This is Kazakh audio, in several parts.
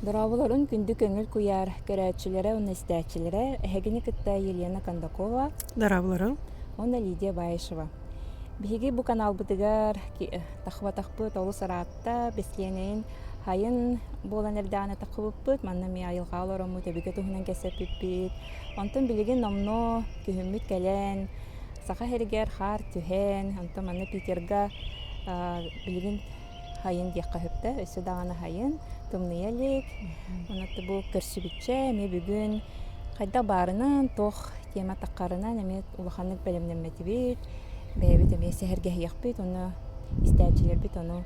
Дорабыларын күндү көңүл куяр көрәчиләре, уннестәчиләре, әһәгене кытта Елена Кондакова, Дарабларың. онна Лидия Баешева. Биһиги бу канал бытыгар тахватахпы толу саратта бесленейин хайын болан эрдәне тахыбыппыт, манна ми айылгаларымы төбүгө туһунан кесеппит. Онтон билеген номно күһүммүт кэлен, саха хергер хар түһен, онтон манна Питерга билеген хайын диякка хөптө, өсө дагана хайын тумныялик. Онотто бу көрсүбүтче ми бүгүн кайда барынан тох тема таккарынан эме улаханнык белемнемметибит. Бэбит эме сехерге яхпит, оны истәчилер бит, оны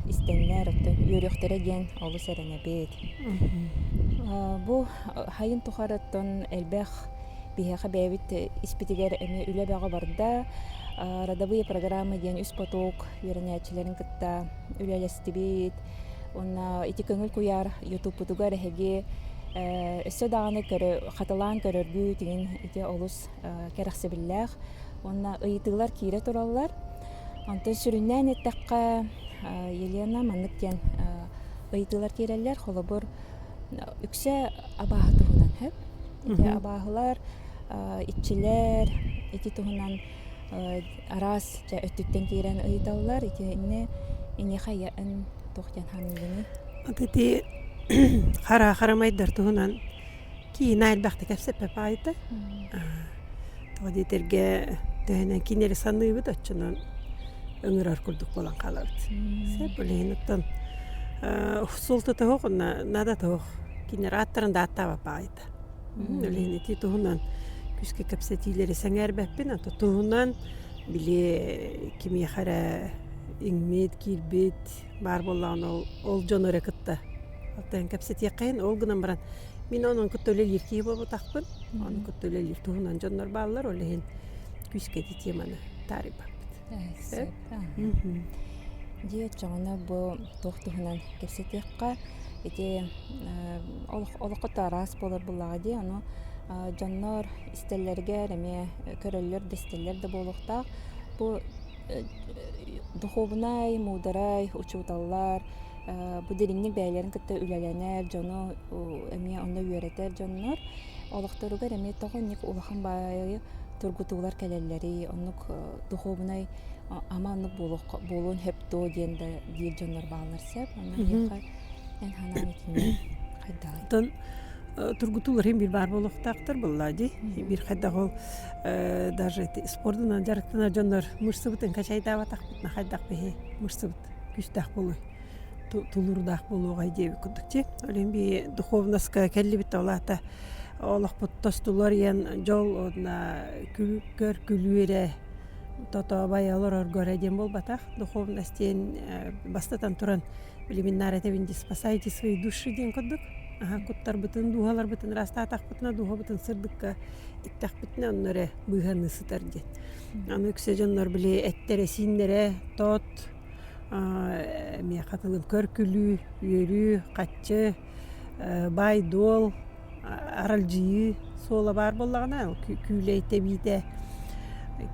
истеннер юрюхтере ген олу серенебит. Бу хайын тухараттан элбэх биһэха бэбит испитигер эме үле бага барда родовые программы ден үс поток юренячилерин кытта үлелестибит. Онна ити көңүл куяр YouTube бутугар эһеге өссө даганы көрө хаталаан көрөргүү деген ити олус керахсебиллах. Онна ыйтыглар кире тураллар. Онтон сүрүннән эттакка Елена манныктен ыйтылар киреллер, холобур үксө абаһы туһунан хөп. Ити абаһылар итчилер, ити туһунан арас жа өттүттен кирен ыйталлар, ити ине хаян тохтан ханылыны. Отети харамайдар туһунан ки найл бахта кепсепе пайта. Тодитерге төһөнөн кинери саныыбыт оччунан өңүрөр курдук болан калабыт. Сеп булейнуттан султы тоох нада тоох кинер аттарында аттаба пайта. Олейни ти туһунан күскө кепсетилери сеңербеппин, ато туһунан биле кими хара иңмет кирбет бар боллаган ол жонор экытта. Алтан кепсети кайын ол гынан баран. Мен onun көттөлел еркей болу тақпын. Onun көттөлел ер туғынан жоннор балалар олейін күске де теманы тарих баппыд. Диет жаңына бұл тоқтығынан кепсетеққа ете олыққыта рас болар бұллаға де, оны жоннор истеллерге әме көрөллер дестеллер де болуқтақ. Бұл духовнай, мударай, учуталлар, bu derinlik bəylərin qıtta üləlenər, jonu əmiyə onda üyərətər jonlar. Olaqtarugar əmiyə toğunnik ulaqan bayı turgutular kələlləri, onluk duxovunay ama onluk bolun hep do deyəndə deyil jonlar bağlar səb. Ondan yəqa ən hanan etini qaydağay. Ton turgutular hem bir var boluqtaqtır bulladı. Bir qaydağol даже спордынан жарықтына jonlar mırsıbıtın kaçayda bataqbıtna qaydaq behe mırsıbıt küstaq bolu. Тулурдах болуға дейбі күндікте. Олен бі духовнаска кәлі бітті олақта олақ бұттастулар ен жол көр күлуере тото баялар оргор әден бол батақ. Духовнастен бастатан тұран білімін нарет әвенде спасайте свои души ден күндік. Құттар бұтын, дұғалар бұтын, раста атақ бұтына, дұға бұтын сырдыққа иттақ бұтына онлары бұйғаны сытар ден. Аны үксе жонлар біле әттері, синлері, тот, мен қатылым көркүлүү, үйөрүү, қатчы, байдол, аралжыйы, сола бар болағына, күйлейте бейте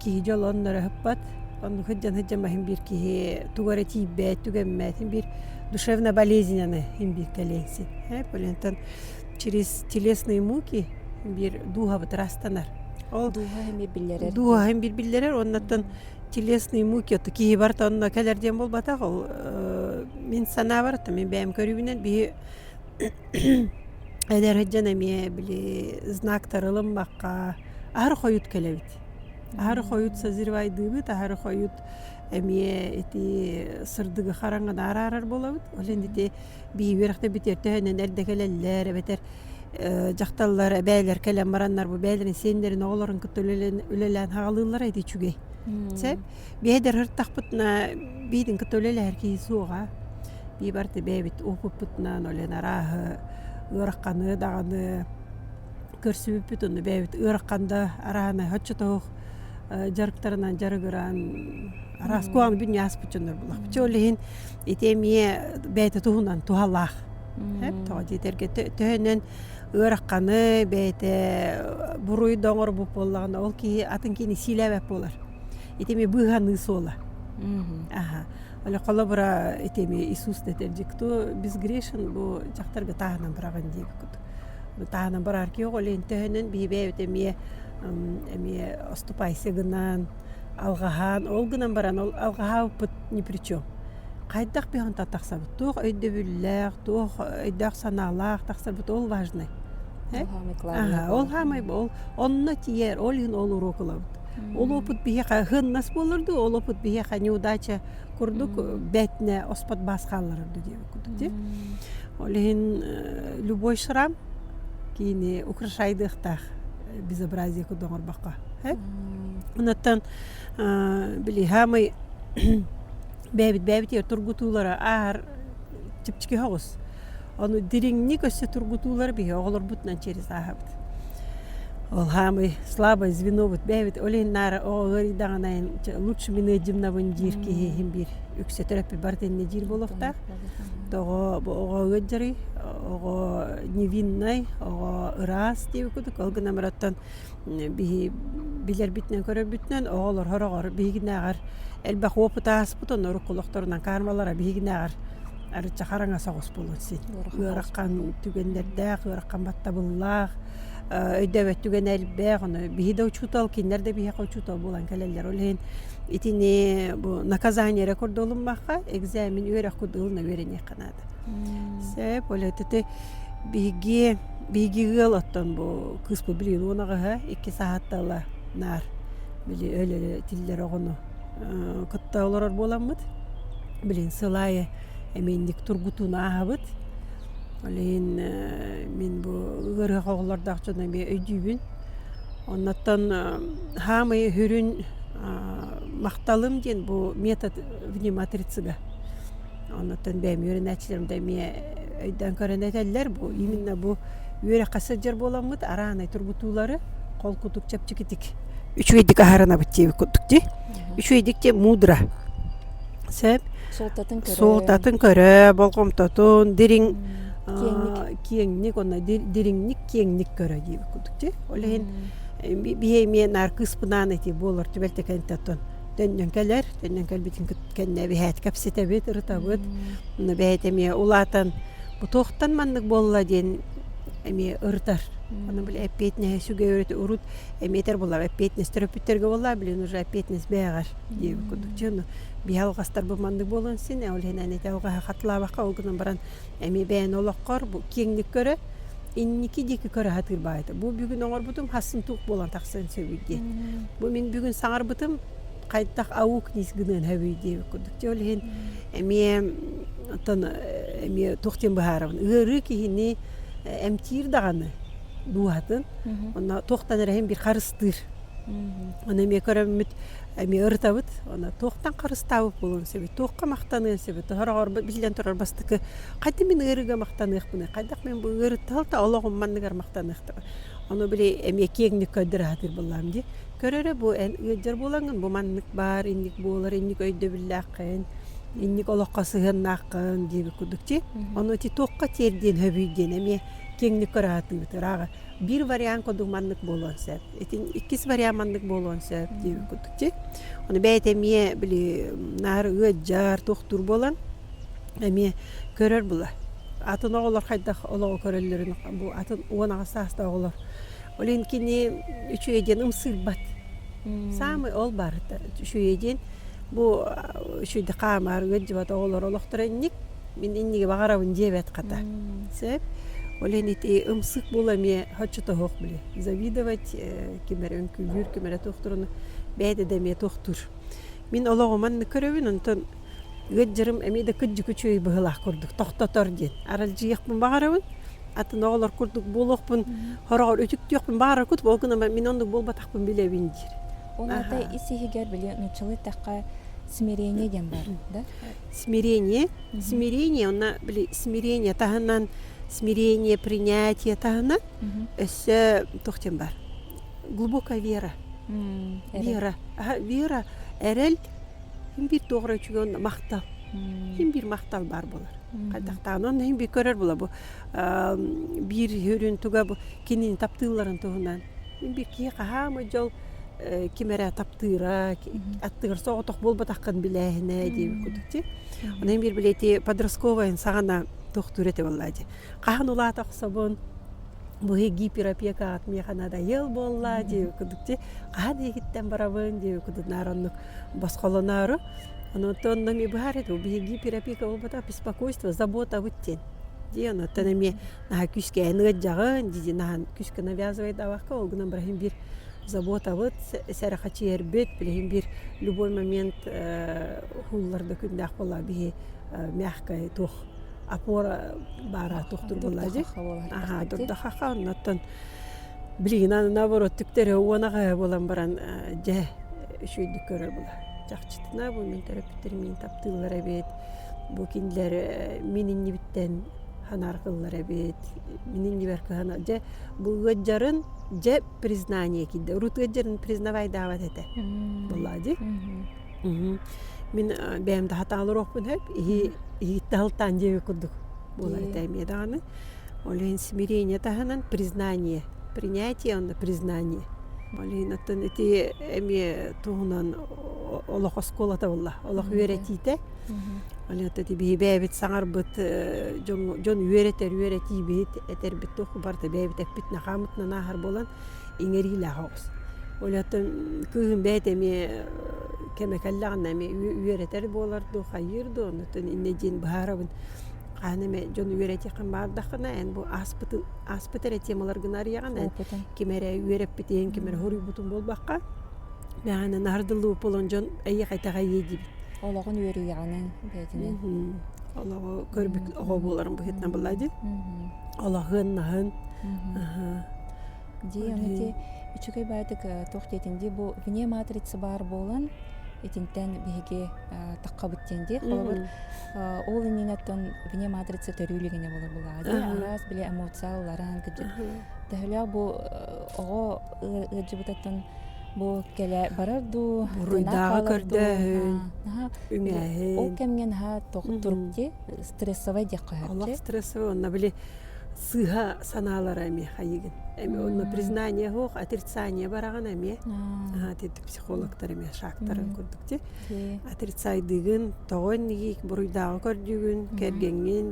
кей жол онлары хыппат. Онны хыджан бахим бир кей тугары тейбет, түгеммет, бир душевно болезненный бир кәленсен. Полентан через телесные муки бир духа быт растанар. Духа хем бир Духа хем бир биллерер, оннаттан телесный муки отты кей барта онна кәлерден бол батақ ол. Мен сана барата, мен бәйім көрүбінен бей әдер хыджан әме біле знактарылым баққа ары қойыт кәлебет. Ары қойыт сазирвайды бит, ары қойыт әме эти сырдығы қараңған арар болабыт. Олен дете бей верақта бітер төхінен әлді кәлелер, бәтер жақталылар, бәйлер кәлем мараннар бұл бәйлерін сендерін оғыларын күтті үлелен хағалылар әйді чүгей. Сәп, бейдер хырттақ бұтына бейдің күтті үлелі әркей суға. Бей барды бәйбіт оқып бұтынан олен арағы ұраққаны дағаны көрсіп бүт, оны бәйбіт ұраққанда арағаны хөтші тоқ жарықтарынан жарығыран арас қуаны бүн яс бұтшындар бұлақ. Бұтшы олейін етемие бәйті тұғынан тұғалақ. Тоға детерге төхінен ұраққаны бәйті бұруй доңыр бұп болағына ол кей атын кейіне силәбәп болар. Етеме бұғаны сола. Аха. Оля коллабора этеми Иисус детердикту біз грешен бу жактарга таанан бараган дейбит кут. Таанан барар ки олен төһөнөн бибе этеми эми оступайсыгынан алгахан ол гынан баран ол алгаха пут ни причем. Кайдак бихан татаксабыт. Тух өйдөбүлләк, тух өйдәк саналак таксабыт ол важный. Ага, ол хамай бол. Онно тиер, ол ин ол урокулабыт. Ол опыт бияха хыннас болырды, ол опыт бияха неудача курдук бетне оспат баскалырды деп кудук. Олин любой шрам кини украшайдыктах безобразие кудоңор бака. Онаттан били хамай бәбит тургутулара ар чипчики хогус. Onu diringni көсө тургутулар бие оголор бутнан через ахабыт. Ол хамы слабое звено бут бәбит олен нара огори дагана лучше мине жимнабын жирки хем бир үксө терапи бартенне жир болохта. Того ого гыджери, ого невинный, ого раз деп кудук алгына мараттан билер битнен көрөр бүтнен оголор хорогор бигинагар элбах опытас бутон орукулукторунан кармалара бигинагар арыча хараңа сагыс болусын. Гыраккан түгендерде, гыраккан баттабыллах, өйдөбөт түген элбек, аны бихиде учутал, киндерде бихиде учутал болан келелер. Олен итини бу наказание рекордолунмакка экзамен үйрөк кудылына берене канады. Сеп олетете биги гыл оттон бу кыспы билин онага 2 сааттала нар били өлө тиллер огону кытта олорор боламыт. Билин сылайы эмендик тургутуна ахабыт. Олен мен бу гыры коглорда акчаны мен өйдүбүн. Оннаттан хамы хүрүн макталым ден бу метод внематрицага. Оннаттан бем үйрөнөчүлөрүмдө мен өйдөн көрөнөтөлөр бу именно бу үйрө касыжыр боламыт араанай тургутуулары кол кутук чепчикитик. Үчөйдик ахарана битти куттукти. Үчөйдикте мудра. Сеп Солтатын көрө, болгомтотун, дирин кеңник, онна дириңник, кеңник көрө дейбі күдікте. Олеген бие мен аркыспынан эти болар түбелте кәнтаттон. Төннен кәлер, төннен кәлбетін кәнне бәйт кәпсетәбет, ұрытабыт. Бәйт әме улатан, бұ тоқтан маннық болла ден әме ұрытар. Оны біле әппетіне сүге өреті ұрыт, әметер болар, әппетіне стеропеттерге болар, білен уже әппетінес бәйғар дейбі күдікте. Биалгастар бу мандык болон син олен эте ога хатлабакка огунан баран эми бен олоккор бу кеңдик көрө инники дики көрө хатыр байты. Бу бүгүн оңор бутум хасын тук болон таксын сөбүдө. Бу мен бүгүн саңар бутум кайттак аук нисгинен хабыйды күдүк. Олен эми тон эми токтен бахарын ыры кихини эмтир даганы дуатын. Она токтан рахим бир карыстыр. Она эми көрөмүт эми ыртабыт, она тоқтан қарыстабып болуын себет, тоққа мақтанын себет, хорағыр білден тұрар бастықы, қайты мен ырыға мақтанық бұны, қайдақ мен бұл ырыталды олығым мандығар мақтанықтығы. Оны біле әме кеңнік көдір атыр болам де. Көрері бұл өйдер болаңын, бұл мандық бар, инник болар, инник өйді білі ақын, инник олыққа сығын ақын дейбі күдікте. Оны өте тоққа терден хөбейден әме кеңнік көрі атыр бұтыр. Bir variant koduk mandık bolon sep. Etin ikisi variant mandık bolon sep diye kodukçe. Onu beytemiye bili nar öjar doktor bolan. Emi körör bula. Atın oğlar kaydak oğlar körörlerin bu atın ona sasta oğlar. Olin kini üçü eden ımsır bat. Samı ol bar üçü eden bu şu de kamar öjar oğlar olaktırannik. Min innige bağaravın jebet kata. Sep. Олен ити ымсык боламе хачыта хок биле. Завидовать кемерен күлүр, кемере тохторун бәйде деме тохтур. Мин олагыман көрөбүн онтон гыджырым эмеде кыджы күчөй быгылак курдук. Тохтотор ден. Аралжы якпын багарабын. Атын оголор курдук болохпун, хорогор өтүктүкпүн багара кут болгуна мен ондук болбатакпын билебин дир. Онда исихигер биле нучылы такка смирение ден бар, да? Смирение, она биле смирение тахынан смирение, принятие тагына өссө тохтен бар. Глубокая вера. Вера. Вера эрел ким бир тогра чүгөн мактал. Ким бир мактал бар болар. Кайдактан ким бир көрөр була бу. Бир хөрүн туга бу кинин таптыларын тугунан. Ким бир ки хамы жол кимере таптыра, аттыгар соғытық болбатаққан біләхіне дейбі күдікте. Онан бір білеті подростковайын сағана тоқтур еті боллади. Қахан ұлатақ собон, бұғы гиперопека атмияқанада ел болла дейбі күдікте. Қахан егіттен барабын дейбі күдік наранлық басқаланары. Онан нами бұғар еді, бұғы гиперопека болбата беспокойство, забота бүттен. Дей, онан әме наға күшке әнігіт жағын, дейді наға күшке навязывайды аваққа, олғынан бірахим бір забота вот сәрәхачи әрбет білген бір любой момент хулларда күнде ақпала бігі мягкая тух опора бара тухтур болады. Ага, дұрда қақа оннаттан білген аны наоборот түктері онаға болан баран жә үшөйді көрі бола. Жақчытына бұл мен терапевтер мен таптылар әбет, бұл кенділер менің небіттен ханарқылар әбет, менің неберкі хана жә бұл ғаджарын же признание киде. Рутгеджерин признавай дават эте. Болады. Мен бәмді хаталар оқпын хөп, и талтан жеwe кудук. Болады әмеданы. Олен смирение таханан признание. Принятие он признание. Олен аттан эти әме туғынан Олох осколата болла. Олох үйретейте. Олен аттан бәйбет саңар бұт жон үйретей бейт әтер біт тоқы барды бәйбет әппет нақамытна нағар болан еңерилі ағыз. Олен аттан күгін бәйт әме кәмекәллағын әме үйретер боларды қайырды. Олен аттан иннеден бұхарабын қанеме жон үйретейқан бардақына ән бұл аспытыр темалар гынар яған ән кемері үйреп бітейін кемері хорый бұтын болбаққа бәғаны нардылы болын жон әйе қайтаға еді бит. Олағын үйрі яғанын бәдіне. Олағы көрбік оғы боларын бұхетна болады. Олағын, нағын. Дей, оныте үчігай бәдік тоқтетінде бұл вне матрица бар болын етінтен бейге таққа бүттенде. Ол инненаттан вне матрица төрүйлігіне болар болады. Арас біле эмоцияларан күдік. Тәхілі бұл оғы ұджы бұтаттан бұл кәлі барарду. Бұруйдағы көрдігін, үңәхін. Ол кәмген тұрыпте стрессовай дек қойырды. Олақ стрессовай, онна біле сыға саналар әме қайығын. Онна признание хоқ, отрицание бараған әме. Дедік психологтар әме шақтарын көрдікте. Отрицайдығын, тоғын негек, бұруйдағы көрдігін, кәргенген,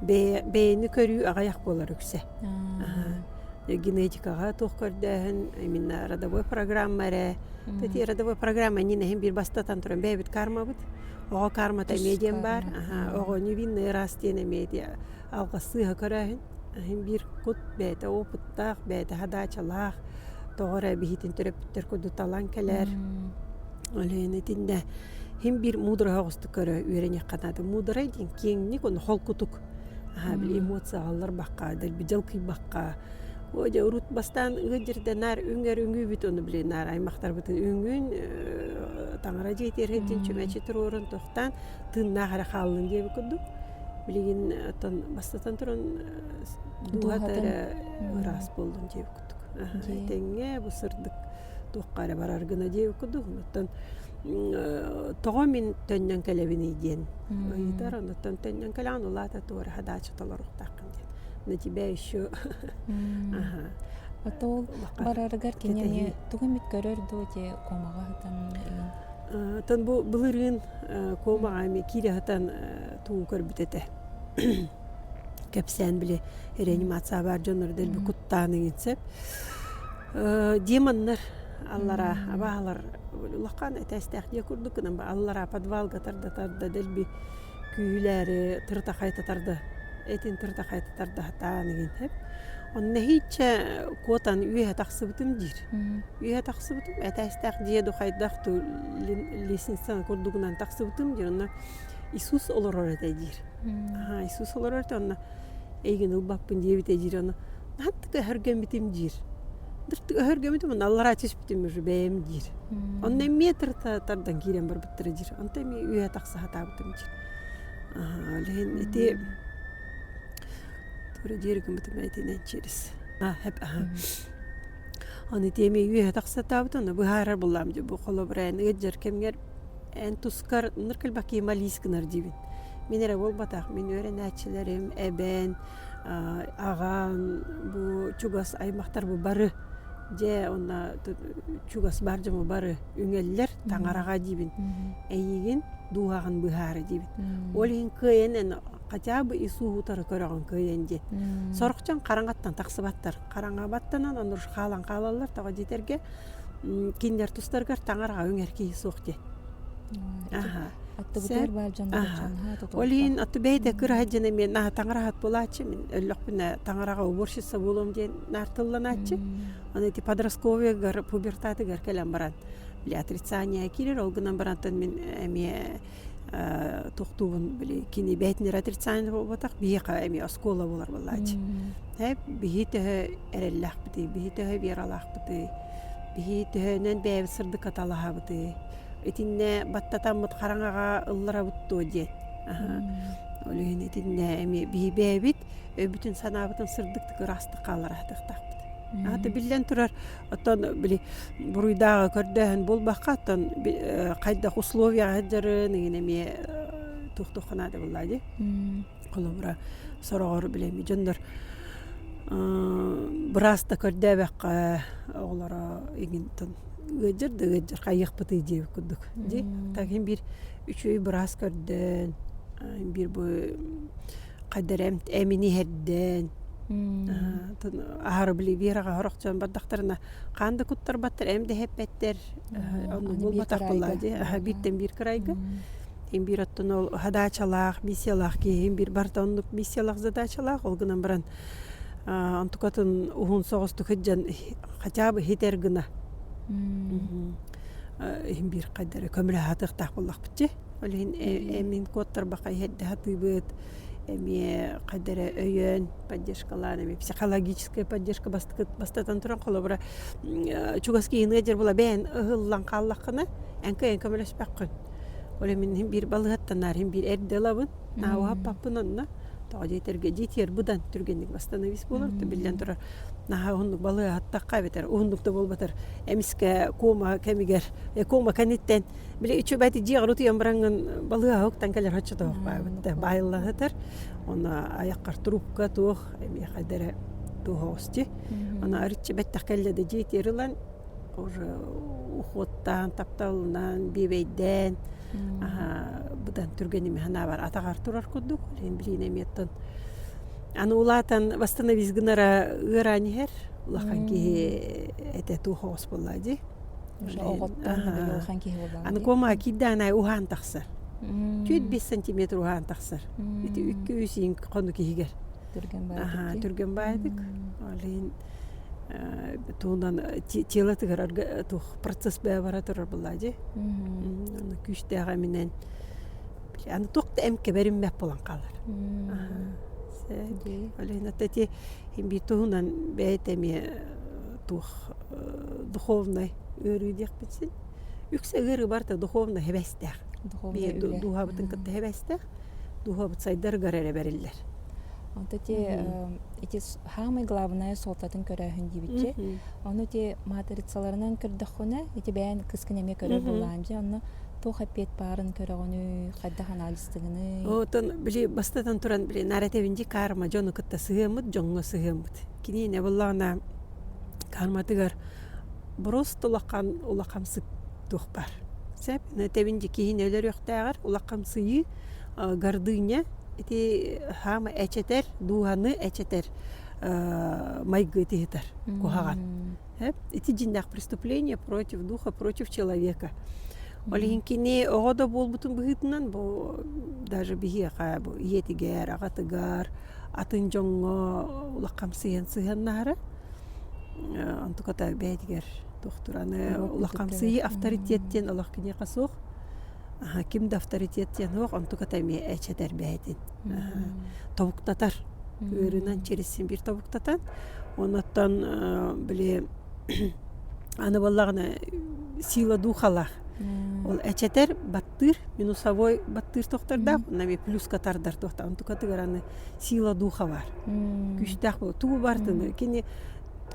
бәйіні көрі ағаяқ болар өксе. Генетикаға тоқ көрдігін, әмінна родовой программары. Тәте родовой программа ненәхін бір бастатан тұрын бәйбіт карма бұд. Оға карма тәмеден бар. Оға невинный растен әмеде алға сыға көрәхін. Әхін бір құт бәйті опыттақ, бәйті хадачалақ. Тоғыр әбігетін түрепіттер көді талан кәлер. Олен етінде хем бір мудыр ғағысты көрі үйрене қанады. Мудыр әйден кеңнік, оны қол күтік. Біл эмоция алар баққа, дәлбі жалқи баққа. Оja urut bastan ıgıcırda nar ünger üngü bit onu bile nar aymaqtar bütün üngün tangara jeter hedin çömeçi tururun toxtan tın nahara xallın diye bikudu bilgin atan bastatan turun duhatara ras boldun diye bikuduk. Tenge bu sırdık toqqara barar gına diye bikudu. Atan toğamin tönnen kelebini diyen. Oytar ondan tönnen kelan ulata tora hadaçı talarıq taqın diyen. На тебя еще. Атол бараргар кенене тугымит көрөр доте комага хатан. Тан бу былырын комага ми кире хатан туң көрбүтете. Кепсен биле реанимация бар жонор дел бу куттаны гитсеп. Демоннар аллара абалар улакан этестек же курдук нан аллара подвалга тарда дел би күйләре тырта кайтатарды. Этин тырта кайтатарды хатаны гитсеп. Онна хиче котан үйе тақсыбытым дир. Үйе тақсыбытым, әтәстәқ диеду қайдақту лесінсан көрдігінен тақсыбытым дир. Онна Иисус олар ората дир. Иисус олар ората, онна әйген ұлбаппын дебіте дир. Онна хаттыға хөрген бітім дир. Дұрттыға хөрген бітім, онна Аллара чеш бітім үрі бәйім дир. Онна әме тардан керен бар біттірі дир. Онта әме үйе тақсы хата бітім дир. Олеген әте Тура дерегім бітім әйтінен через. Хәп, Оны теме үйе тақсатабыт, оны бұхарар болам де, бұл қолы бір әні ғаджар кәмгер ән тұскар нұркіл бақи малийскінар дейбін. Мен әрі ол батақ, мен өрен әтшілерім, әбән, аған, бұл чугас аймақтар бұл бары же онна чугас бар жому бары үңеллер таңарага дибин эйигин дуагын быхары дибин олин кыйен кача бы исуутары көрөгөн кыйен же сорукчан караңаттан таксыбаттар караңа баттанан онур халан калалар тага жетерге киндер тустаргар таңарага үңер ки сокте аттыбытыр бар олин атты бейте кырахаджана мен на таңарахат болачы мен өллөкпүнө таңарага уборщица болом же нартылланачы аны эти подростковыйгар пубертатыгар келем баран били отрицание кирер олгунан барантан мен эме токтубун били кини бейтнер отрицание болбатак бияка эми оскола болар болачы бихите эреллахбыты бихите бералахбыты бихитөнөн бэби сырдык аталахабыты этинне баттатаммыт караңага ылларабыттуу же олин этинне эми бибэбит өбүтүн санаабытын сырдыктыкы растык каларатыктакбыт аты билен турар оттон били буруйдагы көрдөһөн болбакка оттон кайдак условия хаджарын эми туктуканады буллади колобура сорогор билеми жондор браста көрдөбөк оглоро игинтон гыжыр кайыкпыты жеп курдук же тагин бир үчөй брас көрдөн бир бу кадерем эмини херден ары били бирага хорокчон бардактарына канды куттар баттыр эмде хеппеттер ону болбатак буллади биттен бир крайга эм бир оттон ол хадачалаак миссиялаак кийин бир бартондук миссиялаак задачалаак олгунан баран антукатын ухун согосту хыджан хотя бы хитергына бир кайдары көмүлө хатыктак боллакпытчы олин эмин коттор бакай хедде хатыбыт эми кайдары өйөн поддержкалар эми психологическая поддержка бастатан туран колобура чугаски инежер була бен ыгыллан каллакына энке көмөлөспөккүн ол эми бир балыгаттанар бир эрделабын науаппаппынонна тоо жетерге жетер будан түргендик бастановис болор билен турар наха ундук балы аттакка бетер ундукта болбатыр эмиске кома кемигер кома каниттен биле үчү бати жигарут ямбранган балы хоктан келер хачта бакпа байлатыр она аяккар трубка тух эми кадере тухости она арчи беттак келде жетерилан уже ухоттан тапталынан бибейден будан түргеними хана бар атагар турар кудук билин эметтен аны улатан восстановись гынара ыранихер улаханки эте тухос боллади аны кома кидданай ухан таксар 4-5 сантиметр ухан таксар эти 200 кону кигер түрген байдык алин туунан телатыгар тух процесс бара турар боллади аны күчтага менен аны токта эмке бериммеп болан калар алина тати имбитунан бетеми тух духовный өрүдек битсин үксе гыры барта духовный хебестер духабытын кытта хебестер духабыт сайдар гарере бериллер онтати эти самый главное солтатын көрөһүн дибитчи оны те матрицаларынан көрдөхүнө эти бәйн кыскынеме көрө буланжы аны тохапет барын көрөгөнү кайда анализдигини отон били бастатан туран били наратевинди карма жону кытта сыгымыт жоңго сыгымыт кинине буллана карматыгар просто улакамсык тух бар сеп натевинди кийин өлөр yoktагар улакамсыйы гордыня эти хама эчетер дуаны эчетер майгы тетер кухаган эти жиндак преступления против духа против человека олинкини огодо болбутун быгытынан бу даже бихига бу етигер агатыгар атын жоңго улакамсыйын сыгыннары антуката бетигер доктураны улакамсыйы авторитеттен алаккине касок кимде авторитеттен ок антуката ми эчетер бетин табуктатар өрүнөн чересин бир табуктатан онотон биле аны баллагына сила духалах ол эчетер баттыр минусовой баттыр тохторда нами плюс катардар тохтан тукаты гараны сила духа бар күчтак туу бартыны кини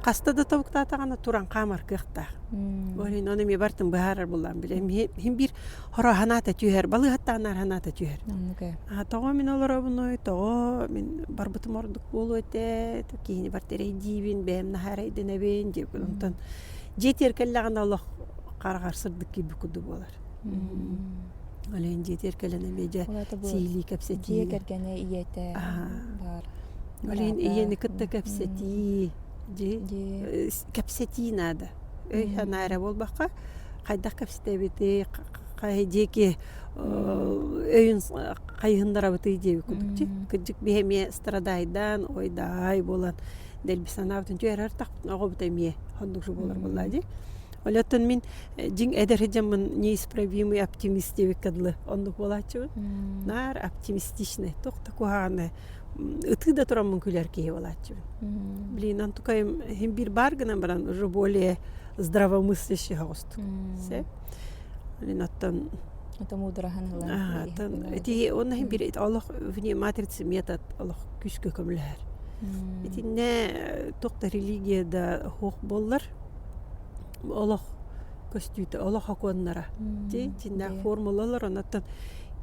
каста да табуктатагана туран камар кыхта. Олин оны ми бартын баарар булам билем. Хим бир хоро ханата түйер, балы хаттанар ханата түйер. Аннука. Того мен олар буной, того мен барбытым ордук болу өте, кийини бартерей дибин, бем нахарай денебен деп онтон жетер келлаган Аллах каргар сырдык киби куду болар. Олен жетер келене беже сили кепсети. Дие кергене иете бар. Олен иени кытта кепсети. Же кепсети нада. Ханара болбакка кайдак кепсетебити кайдеки өйүн кайындара быты деп кудукчу. Кыжык беме страдайдан ойдай болан делбисанавтын жөрөр так огобтемие хондукшу болар боллади. Олеттен мен жин эдережемин неисправимый оптимист деп кадлы ондук болачу. Нар оптимистичный токтакуаны ытыда турамын күлөр кей болачу. Блин, антукайм хим бир баргынан баран уже более здравомыслящий гост. Се? Блин, оттан Это мудрахан. Эти он хим бир Аллах вне матрицы метод Аллах күскө көмлөр. Эти не токта религия да хок боллар. Аллах көстүйті, Аллах акуаннара. Тинда формулалар, онаттан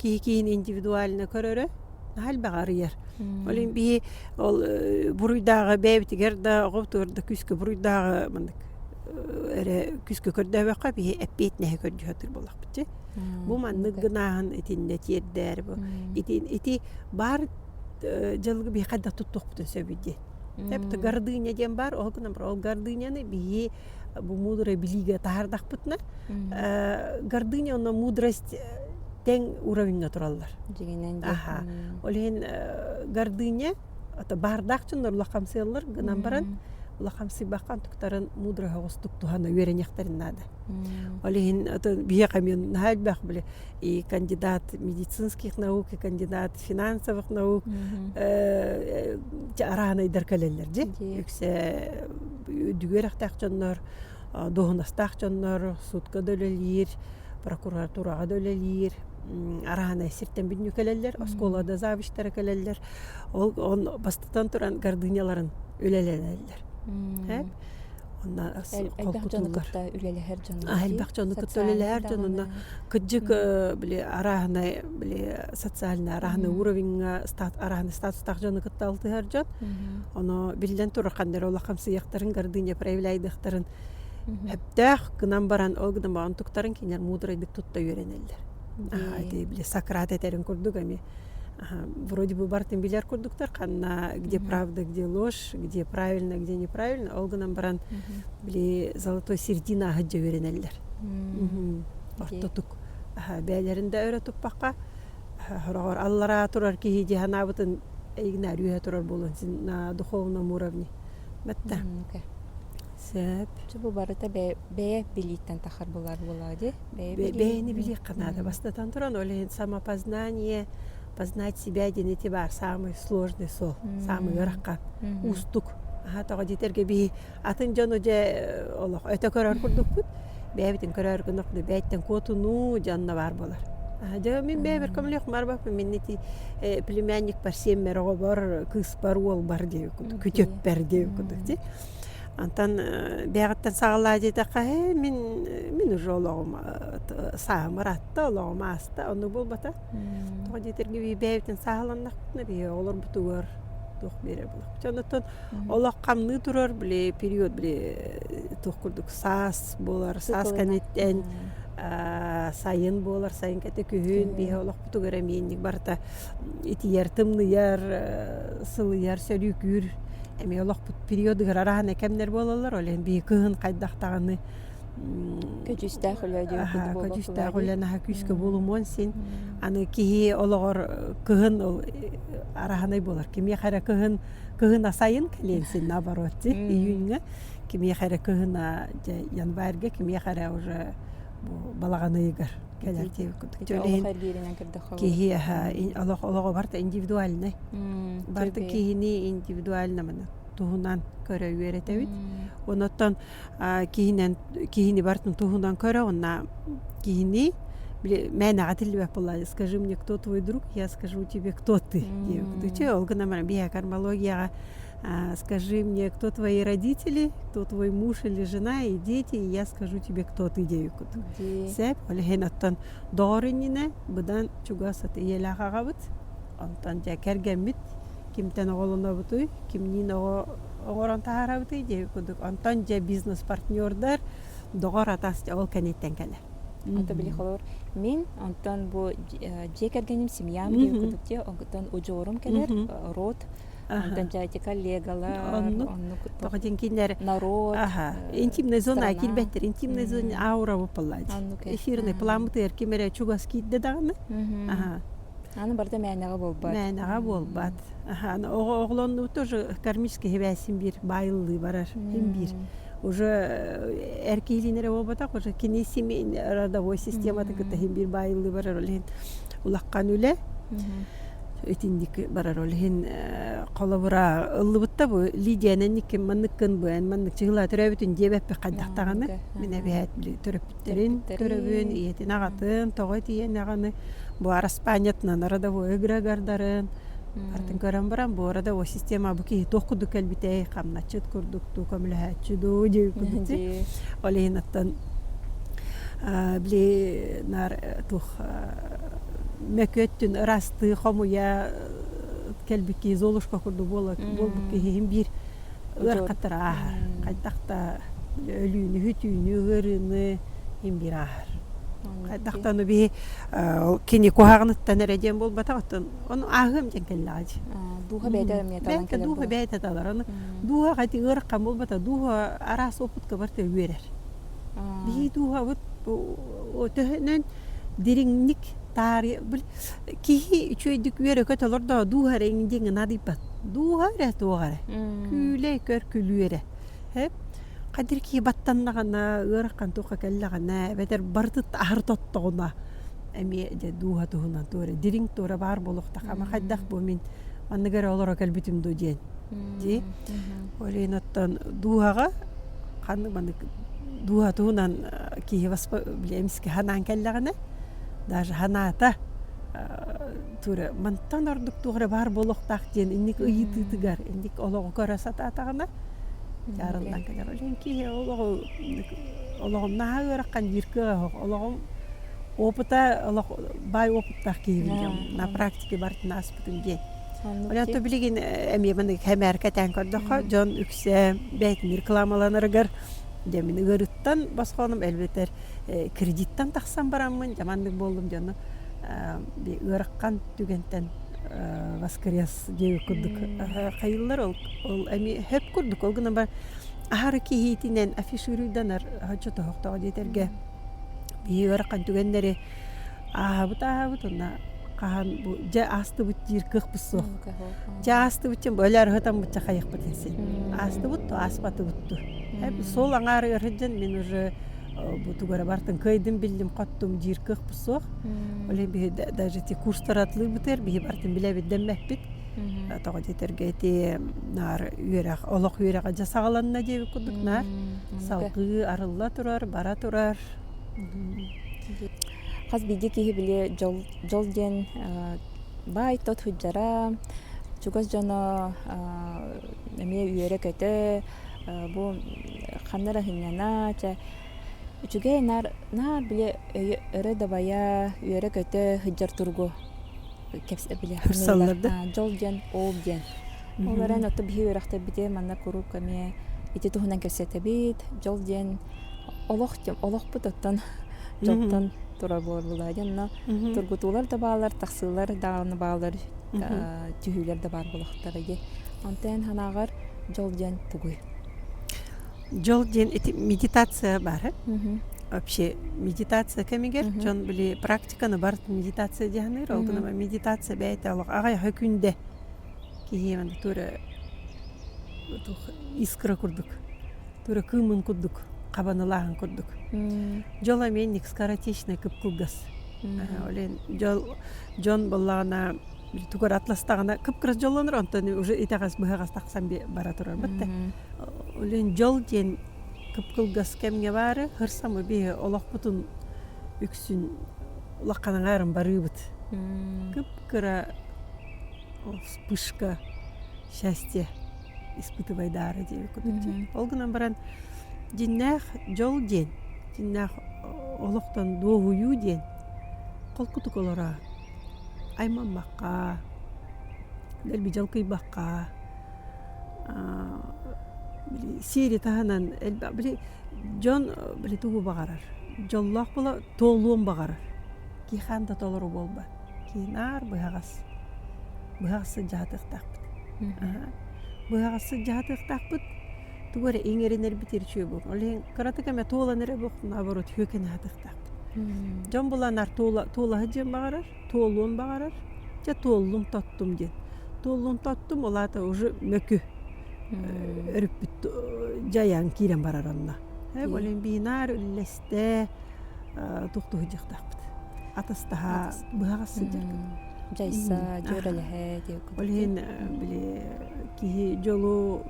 кейкейін индивидуалына көрөрі, хал бағарыяр. Олин бей бұруйдағы бәйбітігер да, оғыптығырда күскі бұруйдағы күскі көрдәуіққа бей әппетіне көрді өтір болақ бітче. Бұл манны гынағын етінде тердер бұл. Еті бар жылғы бей қайда тұттық бұтын сөбейде. Тәпті гордыня ден бар, ол гордыняны бей bu мудра билига тахардак бутна. Гордыня она мудрость тең уровеньне тураллар. Аха. Олен гордыня ата бардак чындар лакамсылар гынан баран лакамсы баккан туктарын мудра хостук тухана веренехтерин нада. Олен ата бие камен хальбах биле и кандидат медицинских наук, и кандидат финансовых наук араны деркелелер же. Юксе дүгерак тахчаннар, дохнастак чаннар, судка дөлелир, прокуратурага дөлелир, араны сиртен биднүкелелер, осколада завиштер келелер. Ол он бастан туран гордыняларын өлелелелер. Әлбәкчаныкытта үлеләһәр жаны. Әлбәкчаныкытта үлеләһәр жанына кыджык биле араны биле социальный араны уровеньга араны статустак жаныкытта алтыһар жан. Аны билден туракандар ола камсы яктарын гордыня проявляйдыктарын хәптәх гынан баран олгыдан баан туктарын кинер мудрайдык тутта үйренеллер. Ди биле Сократ этерин курдук эми. Вроде бы бартын билер курдуктар, канна где правда, где ложь, где правильно, где неправильно. Олгынан баран биле золотой середина хаджа үйренеллер. Ортотук. Бәйләрендә өйрәтүп бакка. Хорогор Аллара турар ки жаханабытын игнар үйә турар болон син на духовном уровне. Бәттә. Сәп. Бу барыта бе билиттен тахар булар булади. Бәйни билик канада бастатан туран олен самопознание, познать себя денети бар самый сложный сол, самый яракка устук. Тага дитерге би атын жону же Аллах өтө көрөр курдук бут. Бәбитин көрөр гыныкны бәйттен котуну жанна бар болар. Жа мен бәбир көмлек марбап миннити племянник бар семмерого бар, кыз бар ол бар деп күтөп бер деп күтүк. Антан бәгаттан сагыла деді қай мен уже олағым сағымыратты, олағым асты, оны бол бата. Тоға детерге бей бәйбітін сағыланнақ бұтына бей олар бұтығыр тоқ бере бұлақ. Jonathan олақ қамны тұрар біле период біле тоқ күрдік сас болар, сас кәнеттен сайын болар, сайын кәті күйін бей олақ бұтығыр әмейінік барта етияр, тымныяр, сылыяр, сөрүкүр. Эми олох периоды гарарахана кемнер болалар, олен бий кыһын кайдактаганы көчүстәх үләдү болот. Көчүстәх үләнә күскә булумон син. Аны кии ологор кыһын араханай болар. Кимия хара кыһын асайын келен син наоборот, июньгә. Кимия хара кыһын январьга, кимия хара уже балаганыйгар. Кии олого барта индивидуальный. Барта киини индивидуально мана тухунан көрө үйрөтөбүт. Онотон киини бартын тухунан көрө, онна киини мен агатилбек болла. Скажи мне, кто твой друг, я скажу тебе, кто ты. Дуче олгана мана биокармологияга Скажи мне, кто твои родители, кто твой муж или жена и дети, и я скажу тебе, кто ты дейкут. Сәп, олеген аттан доғырыніне, бұдан чугасат иелаға бұд, онтан жа кәргенмит, кимтен оғылына бұтой, кимнин оғыран тағара бұтой дейкудық, онтан жа бизнес партнердар доғыр атас ол кәнеттен кәлі. Ата білі қолыр, мен онтан бұл же кәргенім семьям дейкудық де, онтан ұжорым кәлер, род, онтан жайты коллегалар, тоғаден кейіндері народ. Интимная зона келбеттер, интимная зона аура бұпылады. Эфирный план бұтыр кемері чугас кейді дағыны. Аны барда мәнәға болбад. Мәнәға болбад. Оғлонны тоже кармический хебәсін бір байылы барар, бір. Уже әркейлінері болбадақ, уже кене семейн родовой систематы күтті бір байылы барар, олеген ұлаққан өлі. Этиндик барар олеген қолабыра ұлы бұтта бұл Лидиянанник манныққын бұян, маннық чығыла түрәбітін дебәппі қайдақтағаны. Мен әбәйет білі түрәппіттерін, түрәбін, иетін ағатын, тоғай тиен ағаны. Бұл араспанетнан родовой эгрегардарын. Артын көрін барам, бұл родовой система бұл кейі тоққыдық әлбітәй, қамнатчыт күрдік, көміләтчіду, деу күрдікті. Олеген аттан біле нар тұқ мәкөттін расты қомуя кәлбікі золушқа күрді болбық кейін бір ұрқаттыр ағыр. Қайдақта өліні, хүтіні, ғырыны ең бір ағыр. Қайдақтаны бей кені қоғағыныттан әрәден бол батағыттын. Оны ағым жен кәлі ағыды. Дуға бәйті әмет алан Дуға бәйті алар. Дуға қайты ұрыққан бол бата, дуға арасы опытқа барты өрер. Бей дуға өтіғінен деріңнік тары кихи үчөйдүк үйөрө көтөлөрдө дуухара эңдеңин адыпат дуухара тугара күлей көр күлүөрө хеп кадирки баттаннагана ыраккан тука келлагана бетер бартыт артоттогуна эми же дууха туунан торе диринг тора бар болохта кама кайдак бу мен анныгер олоро келбитим ду ден жи олейноттон дуухага канды маны дууха туунан кихи васпа билемиске ханан келлагана даже ханата тура мантан ордук тугра бар болохтак ден инник ыйытыгар инник олого көрөсат атагана жарылдан келер олен ки олого наагыраккан жирке олого опыта олого бай опыттак кийилген на практике бартын аспытын ден олен то билеген эми мына хемеркетен көрдөх жон үксе бейтин рекламаланыргар Демин ырыттан басқаным әлбеттер кредиттан тақсан барамын, жамандық болдым жоны ырыққан түгенттен воскрес деу күрдік. Қайылар ол әме хөп күрдік. Ол ғына бар ағары кейтінен афиширүйден ғачыты хоқтаға детерге бей ырыққан түгендері ағабыт, онна қаған жа асты бұт жер қық бұсық. Жа асты бұтчен бөлер ғытан бұтча қайық бұтенсен. Асты бұтты, аспаты бұтты. Сол аңары ұрыджан мен уже бұтығара бартын көйдім білдім қаттым жер қық бұсық. Оле бе даже те курстар атылы бұтыр, бе бартын біле бедден мәппет. Тоға детерге те нар үйерақ, олық үйераға жасағаланына деуі күдік нар. Салғы арылла тұрар, бара тұрар. Қаз биде кейі біле жол ден бай тот хүджара, чугас жоно әме үйері көті, бұл қаннара хиннана, үчіге нар біле өрі дабая үйері көті хүджар тұрғы кепсі біле жол ден, ол ден. Оларан отты бі үйерақта біде манна күру көме еті тұхынан кепсеті бейд, жол ден олық бұд оттан жоқтан тура болбулайден, но тургутулар да баалар, тақсылар дағаны баалар, түйілер да бар болақтары де. Антен ханағар жол ден тугуй. Жол ден медитация бар, вообще медитация кемегер, жон біле практиканы бар медитация дегенер, олғынама медитация бәйті алық ағай хөкінде кейемінді тура искра күрдік, тура кымын күрдік. Қабанылағын күрдік. Жол аменник скоротечный күп күлгас. Олен жон болағына түгір атластағына күп күріс жолланыр, онтан уже итағас бұғағас тақсан бара тұрар бітті. Олен жол ден күп күлгас кәмге бары, ғырсамы бейі олақ бұтын үксін ұлаққаның арын бары бұт. Күп күрі вспышка счастья испытывайдары деп күдікте. Ол гынан баран жиннах жол ден, жиннах олықтан доғую ден, қолқытық олара айман баққа, дәлбі жалқый баққа, сері тағынан, жон туғы бағарар, жоллақ бола толуын бағарар, кейханда толыру болба, кейнар бұғасы жатықтақпыд. Бұғасы жатықтақпыд, туғары еңерінер бітер чөй бұл. Олен қыратық әме толаныры бұқтын, абырот хөкен атықтақпыд. Жон боланар толағы жен бағарар, толуын бағарар, жа толуын тоттым ден. Толуын тоттым, олата уже мөкі өріппіт жаян кейрен барар онна. Олен бейнар үллесте тұқтығы жақтақпыд. Атыстаға бұғасы жарқыд. Жайса, жөреліхе деп. Олен кейі жолу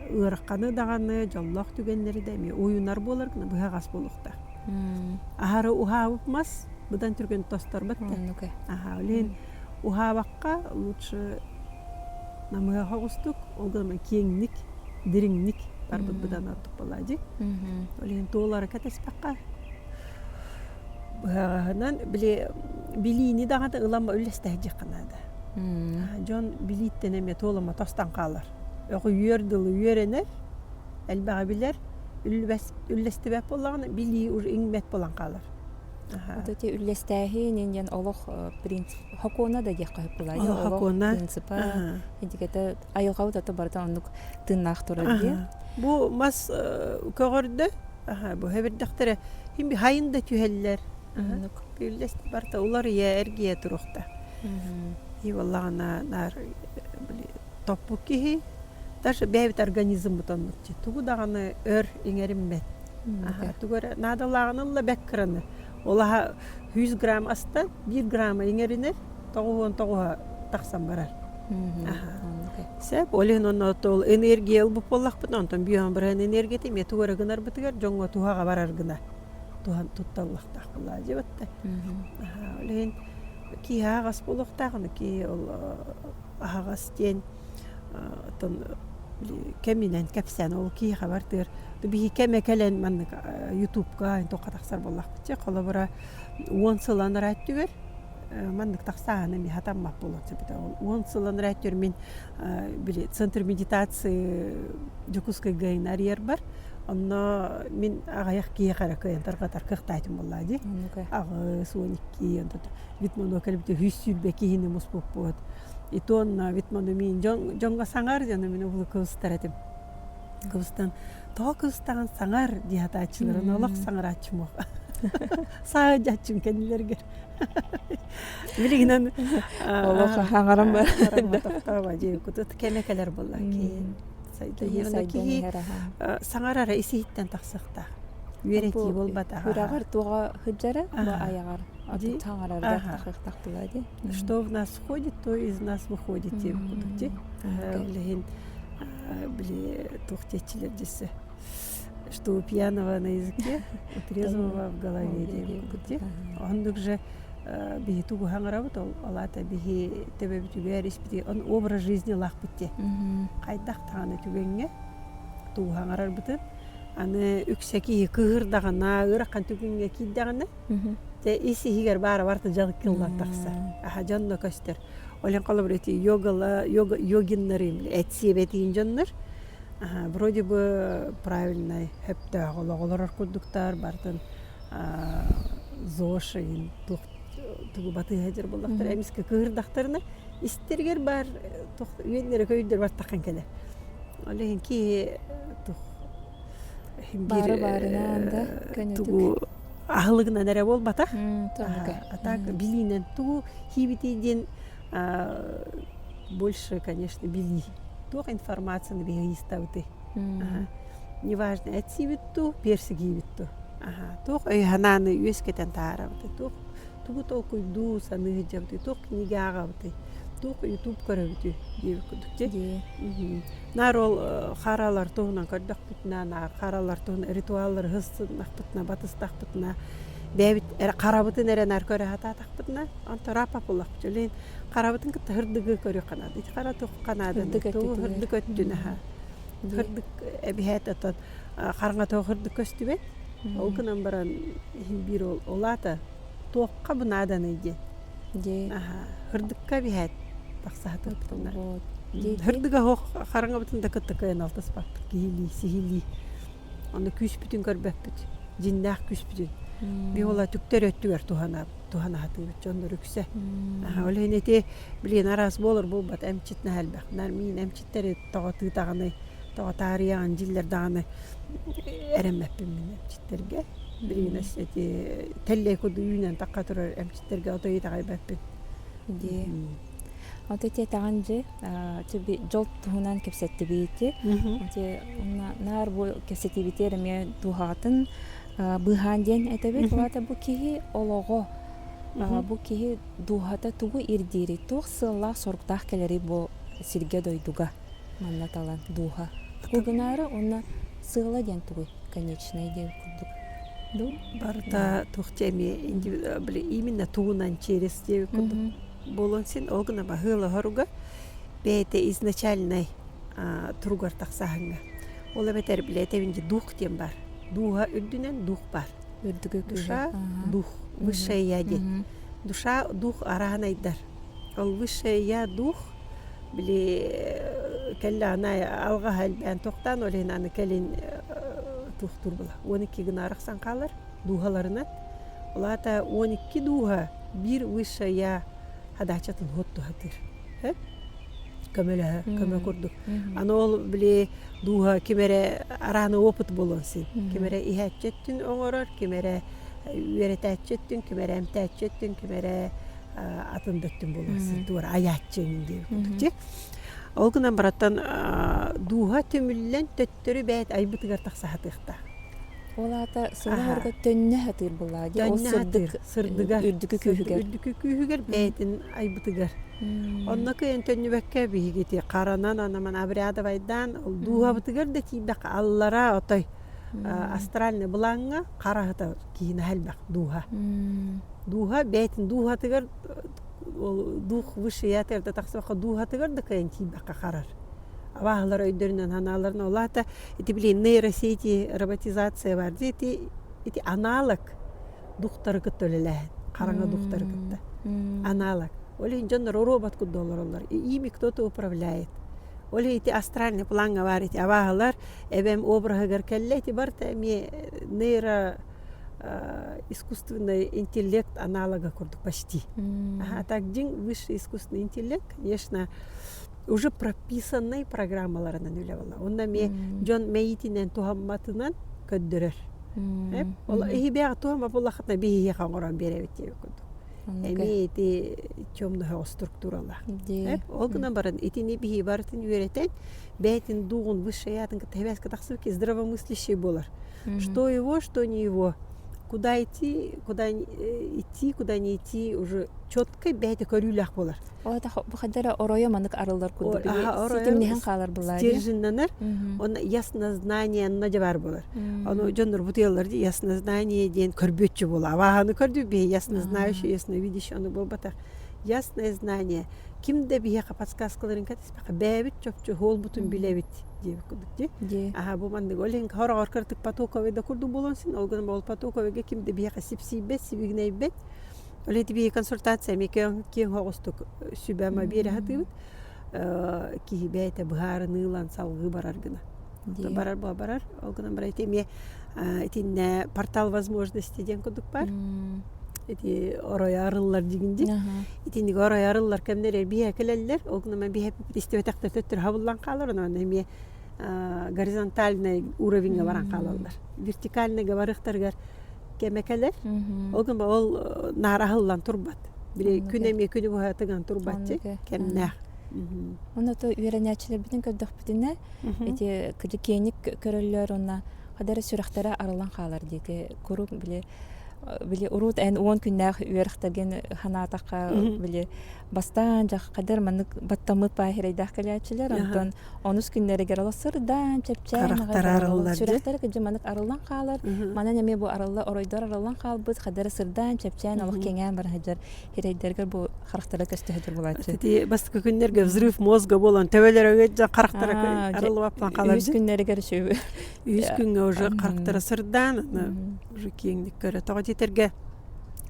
ұраққаны дағаны, жоллақ түгенлері дәме ойынар болар күні бұғағас болуқта. Ахары ұхауып мас, бұдан түрген тостар бітті. Олен ұхауаққа лучше намыға қағыстық, олғанымен кеңнік, діріңнік бар бұдан артық болады. Олен тоғылары кәтеспаққа. Бұғағынан білейіні дағады ұлама үлесті әжі қанады. Жон білейттен әме толыма тостан қалар. Оғы үйерділі үйеренер, әлбәға білер, үлесті бәп болағына білейі ұр еңмет болан қалар. Өте үлестәхи ненден олық принцип, хакуына да дек қайып болады. Олық принципа, ендігеті айылғау даты бардан онық тыннақ тұрады. Бұл мас көғырды, бұл әбірдіқтері, хем бі хайында түйелілер. Үлесті барда олар әргея тұрықта. И валлағына топпу кейі, даже бәйбіт организм бұтан мұтчы. Туғы дағаны өр еңерім бәт. Туғыр надалағынылла бәк кіріні. Олаға 100 грамм аста, 1 грамм еңерінер, тоғуын тақсан барар. Сәп, олен оны ол энергия ұлбып болақ бұт, онтан бүйен бірін энергия тем, туғыры ғынар бұтығар, жоңға туғаға барар ғына. Туған тұтталықтақ бұла деп өтті. Олен кей ағас болықтағыны, кей ағас ден кәмінен кәпсән, ол кей қабардыр. Бихи кәме кәлен маннык ютубка тоқа тақсар болақ бітсе, қолы бұра 10 сыланыр әттігер, маннык тақсағаны мен хатаммақ болуынсы біті. 10 сыланыр әттігер мен центр медитации жүкізгі ғайын арьер бар. Онна мен ағаяқ кей қара көйен тарғатар қықтайтын болады. Ағы суын кей, витмону кәліпті хүссүлбе кейіні мұс боп болады. И то витмону мен жоңға саңар жаны мен ұлы көзістер әтім. Көзістен тоғы көзістаған саңар дияты ачылырын олық саңар ачым оқ. Сағы жачым кәнілергер. Білігінен олық аңарам бар. Аңарам бар. Кәмекәлер болла кейін. Саңар ара исейттен тақсықта. Үйереті болбата. Хүрағар туға хүджары, аяғар. Таңар арда тақықтақ болады. Что в нас ходит, то из нас выходит. Білігін тухтечилер десе. Что у пьяного на языке, у трезвого в голове. Он же бихи тугу хаңарабыт, олата бихи тебе бүтүгер испити, он образ жизни лақ бітте. Қайдақ тағаны түгенге тугу хаңарар бітін, аны үксәки кығырдағына, ұраққан түгенге кейдағына, есі хигер бары барты жағы кыллар тақса. Жанна көстер. Олен қалы бір өте йогиннары, әтсебетейін жаннар. Вроде бы правильный хепті ғолағолар күрдіктар, бартын зошайын, тугу баты хәдер болдақтар, әміскі кығырдақтарына істергер бар, үйенлері көйдер бар таққан кәлі. Олеген ки бары-барынан да көнетік. Ағылығынан әрі бол бата. Атақ билинен тугу хибетейден больше, конечно, били. Тух информацияны бейгі истауды. Неважно, әтсибітту, персігибітту. Тух өйхананы өскетен таарабыды. Тугу толкуй ду санығы жабды. Тух книга ағабыды. Тух ютуб көрөбіді. Нар ол қаралар туғынан көрдіқ бұтына, қаралар туғынан ритуалар ғыстынақ бұтына, батыстақ бұтына. бәбит карабытын эренар көрө хататакпытна анта рапа булак жолен карабытын кытта хырдыгы көрө канады ити кара тук канады хырдык өттүнө ха хырдык эбихет атат карга то хырдык көстүбе ол кынан баран бир олата тоокка бунадан иде хырдыкка бихет таксаатыптына хырдыга хох караңга бутунда кыттыкын алтас бактык кийли сихили аны күч бүтүн көрбөппүт жиннах күч бүтүн биола түктөр өттүгөр тухана хатыбыт жондор үксе оленети билен арас болор булбат эмчитне халбак нар мин эмчиттери тоо тыытаганы тоо тарыян жилдер даганы эремеппин мен эмчиттерге билен эти телле куду үйүнөн такка турар эмчиттерге отойы тагайбаппин де отете таганжы чеби жол туунан кепсетти бийти оте нар бу кепсети битер ме тухатын быхан ден этебет булата бу кихи олого бу кихи духата тугу ирдири тух сылла соргтах келери бу сирге дойдуга манна талан духа кугунары онна сыла ден тугу конечный ден курдук ду барта тухтеми индивидуально именно туунан через ден курдук болонсин огна бахыла хоруга бете изначальный туругар таксаханга ола бетер билете винди дух тем бар духа үрдүнен дух бар душа дух высшая яде душа дух араханайдар ол высшая я дух биле келла ана алга халбан токтан олен аны келин дух турбула 12 гына араксан калар духаларына олата 12 духа бир высшая я хадачатын хотту хатыр көмөлө көмө курдук аны ол биле духа кемере араны опыт болонсин кемере ихэтчеттин оңорор кемере үеретэтчеттин кемере эмтэтчеттин кемере атындыттын болонсин тур аятчын деп курдукчу ол гынан бараттан духа төмүллен төттөрү бэт айбытыгар таксахатыкта олата сыларга төннө хатыр була же ол сырдыгар үрдүкү күйүгөр бэйтин айбытыгар оннакы энтөннүбекке бигити каранан анаман обрядовайдан ол духа бытыгар да тибак аллара отой астральный буланга карахата кийин халбак духа бэйтин духатыгар ол дух высший ятерде таксака духатыгар да кайын тибак карар аваалар өйдөрүнөн аналарын олата эти билин нейросети роботизация бар дети эти аналог духтары кыттөлеле караңа духтары кытта аналог олин жоннор робот куддолор ими кто-то управляет оли эти астральный планга бар эти аваалар эбем обрагар келлети барта ми нейро искусственный интеллект аналога курдук почти так дин высший искусственный интеллект конечно уже прописанный программаларынан үлебала. Онда ме жон мейтинен тухамматынан көддөрөр. Ол ихибега тухамма булахатна бихие хаңоран беребет деп көдү. Эми эти чөмдө структуралар. Ол гына баран этини бихи бартын үйрөтен, бетин дугун высшаятын кытабаска таксыки здравомыслящий болар. Что его, что не его. Куда идти, куда не идти, уже четко бәйті көрүләк болар. Олата бұқадара оройо манык арылдар күдді біле, сетімнеген қалар болар. Стержиннанар, оны ясно знание надевар болар. Оны жондар бутылларды ясно знание ден көрбетчі болар. Авағаны көрді бе, ясно знающий, ясно видящий, оны бол батақ. Ясное знание. Кимде бияқа подсказкаларын кәтіс бақа бәбіт чөпчі хол бұтын білебіт. Деп күдік. Бу мандык олен хорогор кыртык потоковыйда курду болонсун. Олгон бол потоковыйга кимде бияка сипсибет, сибигнейбет. Олети бия консультация мекен кең хогостук сүбәма бере хатыбыт. Ки бәйте бахар нылан салгы бараргына. Барар. Олгон барайты ме этинне портал возможности ден кудук бар. Эти ороярыллар дигинди. Этинник ороярыллар кемнер бия келеллер. Олгон мен бия пристебетактар төттөр хабыллан калар. Аны ме горизонтальный уровеньге баран калалар. Вертикальный барыктаргар кемекелер. Олгон ол нарахыллан турбат. Бире күнеме күнү буатыган турбатчы кемнах. Оны то үйренячилер битин көддөк битине. Эти кыжыкеник көрөллөр онна кадары сүрактара арылан калар дейти. Куруп биле били урут эн 10 күннәх үерхтәген ханатакка били бастан жак кадер манык баттамыт баһирайдах калячылар антон 10 күннәрегә аласырдан чепчән Карактар арыллар, ди? сүрәттәр кеҗе манык арылдан калар мана неме бу арылла оройдар арылдан калбыт кадер сырдан чепчән алык кеңән бар хаҗар хирәйдәргә бу характера көстәһәдер булачы Тити басты күннәргә взрыв мозга болан тәвәләргә карактара арылып апкан калар. 100 күннәрегә шөбе 100 күнгә уже карактара сырдан уже кеңдик көрә тагы тетергә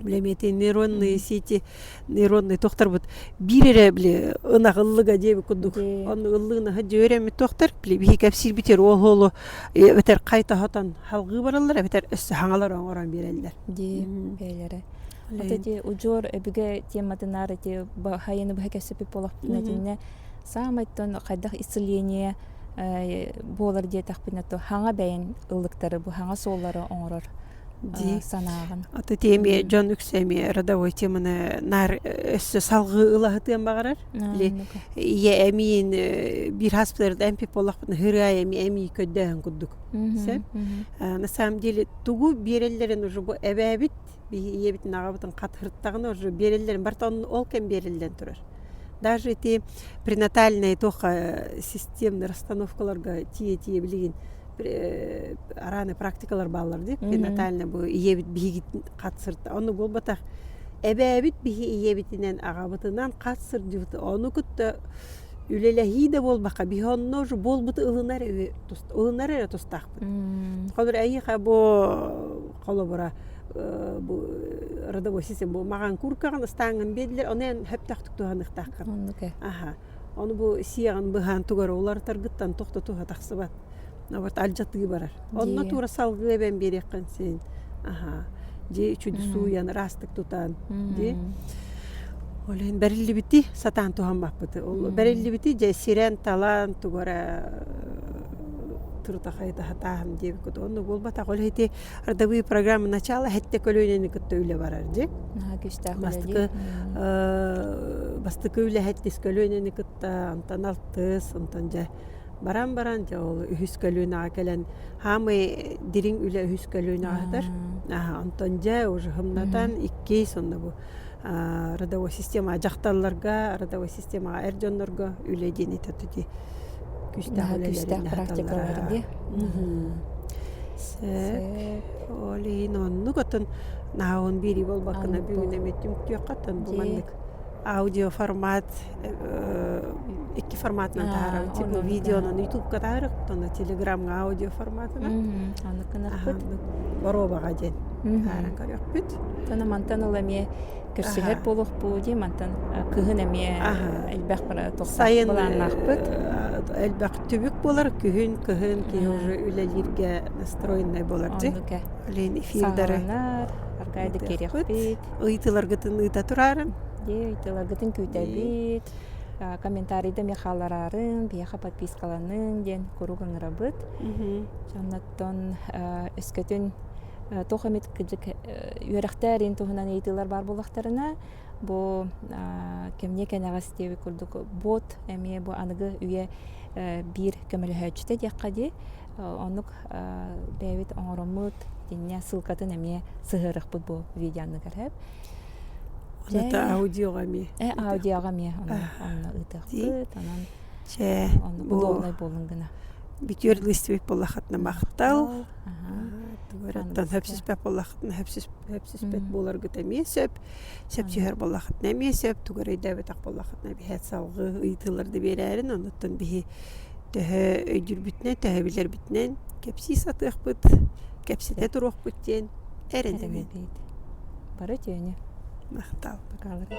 Блемети нейронные сети, нейронные тохтар бут бирере биле ына гыллыга дебе кудук. Аны гыллыгына хаҗөрәме тохтар биле би капсир битер ол холо бетер кайта хатан халгы баралар бетер өс хаңалар оңоран бирәләр. Ди бәйләре. Атади уҗор эбиге тематынары те хайны бу хәкәсепе полак нәтине самайттан кайдах исцеление болар ди тахпина то хаңа бәйен ыллыктары бу хаңа соллары оңорор. Ди санагын. Аты теме жон үксеме родовой теманы нар өссө салгы ылахытын багарар. Е эмин бир хоспиталда эмпи полакпын хырай эми көддөн кудук. Се. На самом деле тугу береллерин уже бу эбебит биебитин агабытын катырттагына уже береллерин бартон ол кем берелден турар. Даже эти пренатальные тоха системный расстановкаларга тие билген араны практикалар баллар ди пренатально бу иебит биги катсырт аны болбатак эбебит биги иебитинен агабытынан катсыр жыбыт аны кутта үлелехиде болбака бихонно же болбут ылынар тустакпыт калыр айыха бу колобора бу родовой система бу маган куркаган станган бедлер анен хептактык туганыктаккан аха аны бу сияган быхан тугар олар таргыттан токтотуга таксыбат вот алжатыгы барар. Онно тура салгы бен береккен сен. Аха. Же чудсу ян растык тутан. Же. Олен берилли бити сатан тухам бапты. Ол берилли бити же сирен талан тугара турта хайта хатаам же кот онно болбата олети родовые программы начала хетте көлөнени көттөйлө барар же. Басты көйлө хеттис көлөнени көттө антан алтыс антан же баран же ол үскөлүнө келен хамы дирин үле үскөлүнө атар. Антон же уже хымнатан 2 сонда бу родовой система жакталларга, родовой система эржоннорго үле дени татыди. Күстә практикалар ди. Олин онну готон наун бири болбакына бүгүнө меттим каттан бу мандык. Аудио формат 2 форматынан тарап типа видеонун YouTube-га тарап, тона Telegram-га аудио форматына. Аны кынакпыт. Боробага ден. Таран көрөкпүт. Тана мантан аламе кирсигер болох бу ди мантан кыгын эме элбак бара токсайын буланакпыт. Элбак түбүк болар кыгын ки уже үлелерге настроенный болар ди. Лен эфирдары. Аргайды керекпит. Ыйтылар гытын ыйта турарын. Италаргытын күйтәбит, комментарийда мехаларарын, бияха подпискаланын ден куругын рабыт. Жаннаттан өскөтін тохамит кыжык үйрәхтәрин тухынан ейтілар бар болақтарына, бу кемне кәнәғас деуі күрдік бот, әме бу анығы үйе бір көмілі хөчті дияққади, онық бәйвет оңырымыт, денне сылқатын әме сығырық бұд бу видеоны кәрәп. Это аудиоға ме? Аудиоға ме, оны ұтықпыт, онын удобный болыңгына. Битерліствек болақытына мақтал. Туғыраттан хөпсіспәп болақытына хөпсіспәт болар күт әме сөп, сөпчігер болақытына әме сөп, туғыр өйдәбетақ болақытына бейхет салғы ұйтыларды берәрін, оныттан бейхе төхі өйдір бүтінен, төхі білер бүтінен, кәпсі сатық бұд, кәпсіде тұруқ бүттен, әрі демен. Бары түйені. Мақтал. Бақалыр.